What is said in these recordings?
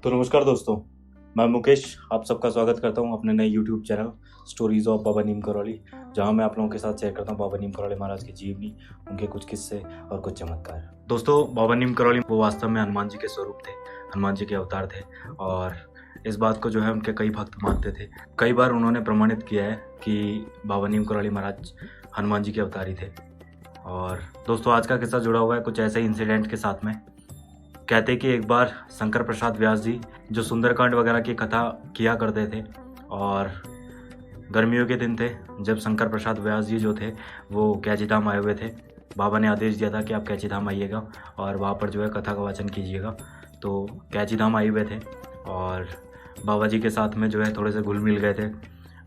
तो नमस्कार दोस्तों, मैं मुकेश आप सबका स्वागत करता हूं अपने नए यूट्यूब चैनल स्टोरीज ऑफ बाबा नीम करौली, जहां मैं आप लोगों के साथ शेयर करता हूं बाबा नीम करौली महाराज की जीवनी, उनके कुछ किस्से और कुछ चमत्कार। दोस्तों, बाबा नीम करौली वो वास्तव में हनुमान जी के स्वरूप थे, हनुमान जी के अवतार थे और इस बात को जो है उनके कई भक्त मानते थे। कई बार उन्होंने प्रमाणित किया है कि बाबा नीम करौली महाराज हनुमान जी के अवतार ही थे। और दोस्तों, आज का किस्सा जुड़ा हुआ है कुछ ऐसे इंसिडेंट के साथ में। कहते कि एक बार शंकर प्रसाद व्यास जी जो सुंदरकांड वगैरह की कथा किया करते थे, और गर्मियों के दिन थे जब शंकर प्रसाद व्यास जी जो थे वो कैची धाम आए हुए थे। बाबा ने आदेश दिया था कि आप कैची धाम आइएगा और वहाँ पर जो है कथा का वाचन कीजिएगा। तो कैची धाम आए हुए थे और बाबा जी के साथ में जो है थोड़े से घुल मिल गए थे।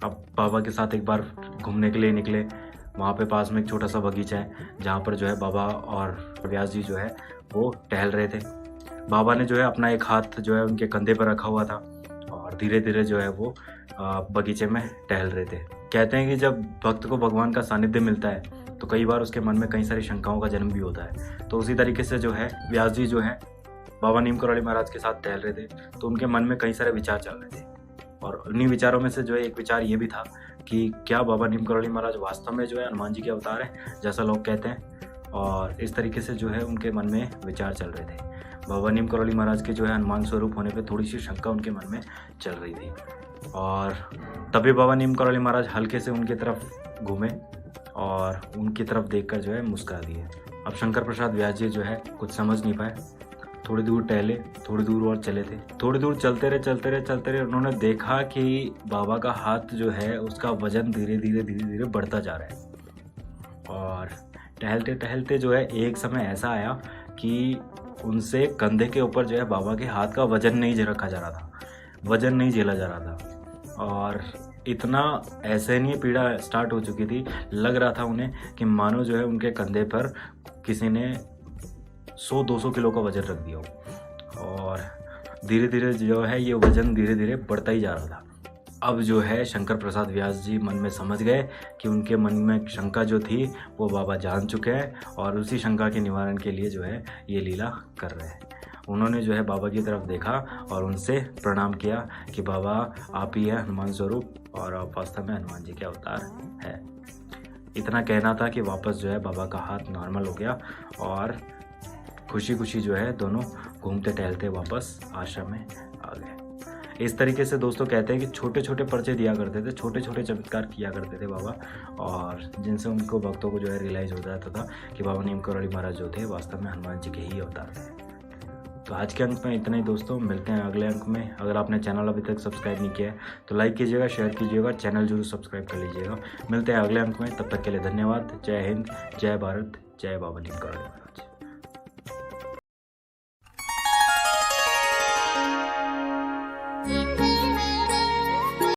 अब बाबा के साथ एक बार घूमने के लिए निकले। वहाँ पे पास में एक छोटा सा बगीचा है जहाँ पर जो है बाबा और व्यास जी जो है वो टहल रहे थे। बाबा ने जो है अपना एक हाथ जो है उनके कंधे पर रखा हुआ था और धीरे धीरे जो है वो बगीचे में टहल रहे थे। कहते हैं कि जब भक्त को भगवान का सानिध्य मिलता है तो कई बार उसके मन में कई सारी शंकाओं का जन्म भी होता है। तो उसी तरीके से जो है व्यास जी जो है बाबा नीम करौली महाराज के साथ टहल रहे थे, तो उनके मन में कई सारे विचार चल रहे थे। और उन्हीं विचारों में से जो है एक विचार ये भी था कि क्या बाबा नीम करौली महाराज वास्तव में जो है हनुमान जी के अवतार हैं, जैसा लोग कहते हैं। और इस तरीके से जो है उनके मन में विचार चल रहे थे। बाबा नीम करौली महाराज के जो है हनुमान स्वरूप होने पे थोड़ी सी शंका उनके मन में चल रही थी। और तभी बाबा नीम करौली महाराज हल्के से उनकी तरफ घूमे और उनकी तरफ देखकर जो है मुस्कुरा दिए। अब शंकर प्रसाद व्यास जी जो है कुछ समझ नहीं पाए। थोड़ी दूर टहले, थोड़ी दूर और चले थे। थोड़ी दूर चलते रहे उन्होंने देखा कि बाबा का हाथ जो है उसका वजन धीरे धीरे बढ़ता जा रहा है। और टहलते टहलते जो है एक समय ऐसा आया कि उनसे कंधे के ऊपर जो है बाबा के हाथ का वजन नहीं रखा जा रहा था, वजन नहीं झेला जा रहा था। और इतना ऐसे नहीं पीड़ा स्टार्ट हो चुकी थी, लग रहा था उन्हें कि मानो जो है उनके कंधे पर किसी ने 100-200 किलो का वजन रख दिया हो। और धीरे धीरे जो है ये वजन धीरे धीरे बढ़ता ही जा रहा था। अब जो है शंकर प्रसाद व्यास जी मन में समझ गए कि उनके मन में शंका जो थी वो बाबा जान चुके हैं और उसी शंका के निवारण के लिए जो है ये लीला कर रहे हैं। उन्होंने जो है बाबा की तरफ देखा और उनसे प्रणाम किया कि बाबा आप ही है हनुमान स्वरूप और आप वास्तव में हनुमान जी के अवतार है। इतना कहना था कि वापस जो है बाबा का हाथ नॉर्मल हो गया और खुशी खुशी जो है दोनों घूमते टहलते वापस आश्रम में आ गए। इस तरीके से दोस्तों कहते हैं कि छोटे छोटे पर्चे दिया करते थे, छोटे छोटे चमत्कार किया करते थे बाबा, और जिनसे उनको भक्तों को जो है रियलाइज़ हो जाता था कि बाबा नीम करौली महाराज जो थे वास्तव में हनुमान जी के ही अवतार थे। तो आज के अंक में इतना ही दोस्तों, मिलते हैं अगले अंक में। अगर आपने चैनल अभी तक सब्सक्राइब नहीं किया है तो लाइक कीजिएगा, शेयर कीजिएगा, चैनल जरूर सब्सक्राइब कर लीजिएगा। मिलते हैं अगले अंक में, तब तक के लिए धन्यवाद। जय हिंद, जय भारत, जय बाबा नीम करौली।